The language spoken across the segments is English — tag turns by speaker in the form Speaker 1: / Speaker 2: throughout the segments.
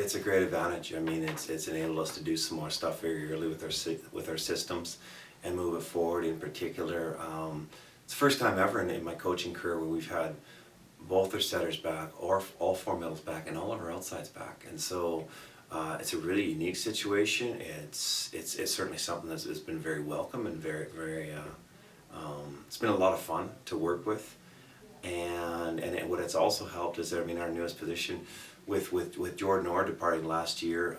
Speaker 1: it's a great advantage. I mean, it's enabled us to do some more stuff very early with our systems and move it forward. In particular, it's the first time ever in my coaching career where we've had both our setters back, or all four middles back, and all of our outsides back. And so it's a really unique situation. It's certainly something that's been very welcome and very it's been a lot of fun to work with. And what it's also helped is that, I mean, our newest position with Jordan Orr departing last year,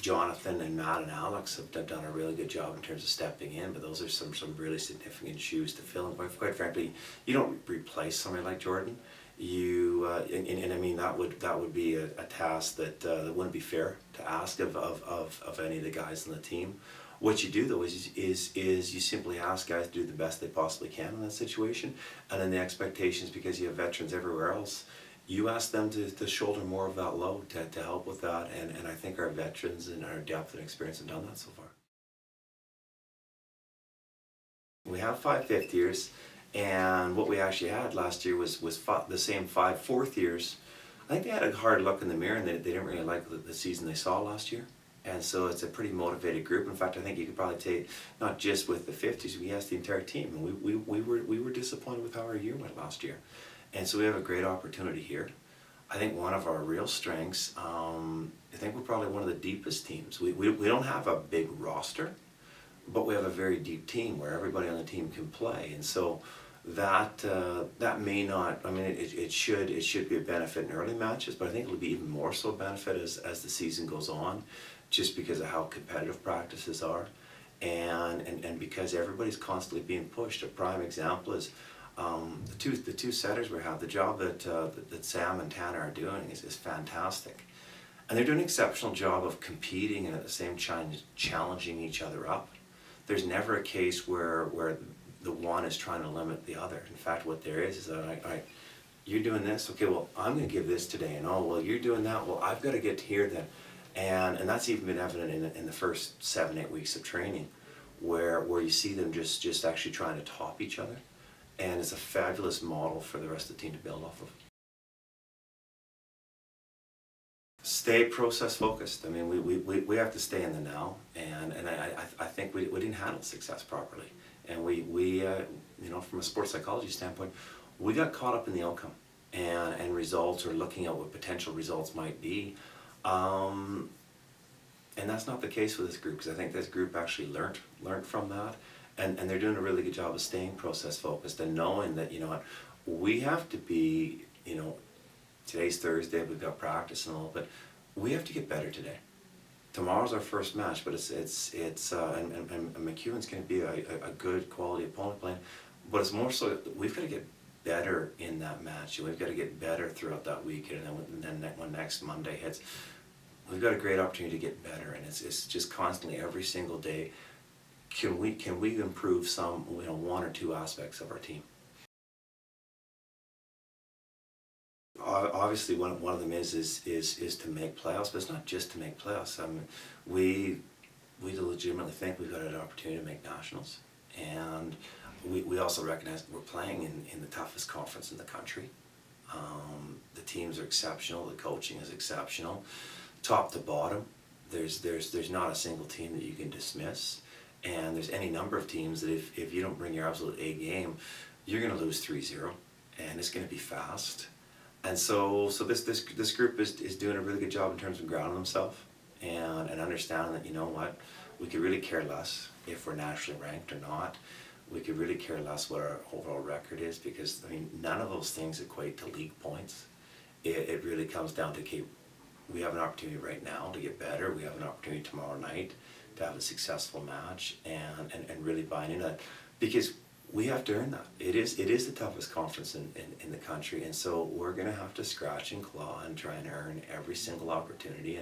Speaker 1: Jonathan and Matt and Alex have done a really good job in terms of stepping in, but those are some really significant shoes to fill. And quite frankly, you don't replace somebody like Jordan. You and I mean, that would be a task that wouldn't be fair to ask of any of the guys on the team. What you do though is you simply ask guys to do the best they possibly can in that situation, and then the expectations, because you have veterans everywhere else, you ask them to shoulder more of that load to help with that, and I think our veterans and our depth and experience have done that so far. We have 5 fifth years, and what we actually had last year was the same 5 fourth years. I think they had a hard look in the mirror, and they didn't really like the season they saw last year. And so it's a pretty motivated group. In fact, I think you could probably take, not just with the 50s, we asked the entire team, and we were disappointed with how our year went last year. And so we have a great opportunity here. I think one of our real strengths, I think we're probably one of the deepest teams. We don't have a big roster, but we have a very deep team where everybody on the team can play. And so that may not, I mean, it should be a benefit in early matches, but I think it'll be even more so a benefit as the season goes on, just because of how competitive practices are, and because everybody's constantly being pushed. A prime example is the two setters we have. The job that Sam and Tanner are doing is fantastic, and they're doing an exceptional job of competing and at the same time challenging each other up. There's never a case where the one is trying to limit the other. In fact, what there is that, all right, you're doing this, okay, well, I'm going to give this today, and oh, well, you're doing that, well, I've got to get here then. And that's even been evident in the first 7-8 weeks of training, where you see them just actually trying to top each other, and it's a fabulous model for the rest of the team to build off of. Stay process focused. I mean, we have to stay in the now, and I think we didn't handle success properly, and we you know, from a sports psychology standpoint, we got caught up in the outcome and results, or looking at what potential results might be. And that's not the case with this group, because I think this group actually learned from that, and they're doing a really good job of staying process focused and knowing that, you know what, we have to be, you know, today's Thursday, we've got practice and all, but we have to get better today. Tomorrow's our first match, but and McEwen's going to be a good quality opponent playing, but it's more so that we've got to get better in that match. We've got to get better throughout that weekend, and then when next Monday hits, we've got a great opportunity to get better, and it's just constantly, every single day, can we improve some, you know, 1 or 2 aspects of our team. Obviously, one of them is to make playoffs, but it's not just to make playoffs. I mean, we legitimately think we've got an opportunity to make nationals, and we also recognize that we're playing in the toughest conference in the country. The teams are exceptional, the coaching is exceptional, top to bottom. There's not a single team that you can dismiss, and there's any number of teams that if you don't bring your absolute A game, you're going to lose 3-0, and it's going to be fast. And so this group is doing a really good job in terms of grounding themselves and understanding that, you know what, we could really care less if we're nationally ranked or not. We could really care less what our overall record is, because, I mean, none of those things equate to league points. It really comes down to, okay, we have an opportunity right now to get better. We have an opportunity tomorrow night to have a successful match, and really buying into that, because we have to earn that. It is the toughest conference in the country, and so we're going to have to scratch and claw and try and earn every single opportunity,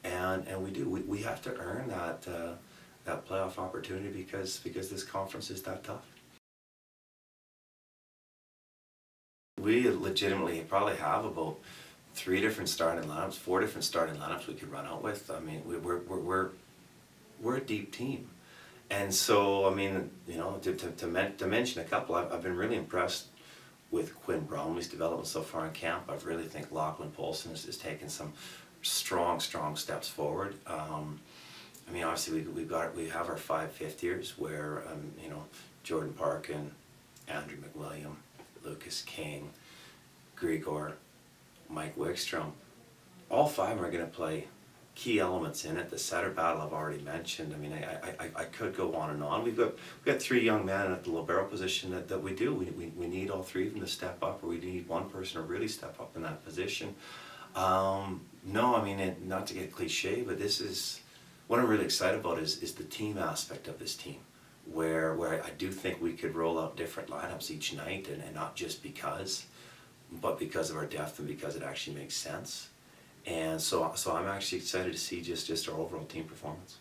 Speaker 1: and we do. We have to earn that playoff opportunity, because this conference is that tough. We legitimately probably have about 3 different starting lineups, 4 different starting lineups we could run out with. I mean, we're a deep team. And so, I mean, you know, to mention a couple, I've been really impressed with Quinn Bromley's development so far in camp. I really think Lachlan Polson has taken some strong steps forward. I mean, obviously we have our 5 fifth-years where you know, Jordan Parkin, Andrew McWilliam, Lucas King, Grigor, Mike Wickstrom, all 5 are going to play key elements in it. The setter battle I've already mentioned. I mean, I could go on and on. We've got 3 young men at the libero position that we do. We need all 3 of them to step up, or we need one person to really step up in that position. No, I mean, not to get cliche, but this is, what I'm really excited about is the team aspect of this team, where I do think we could roll out different lineups each night, and not just because, but because of our depth and because it actually makes sense. And so I'm actually excited to see just our overall team performance.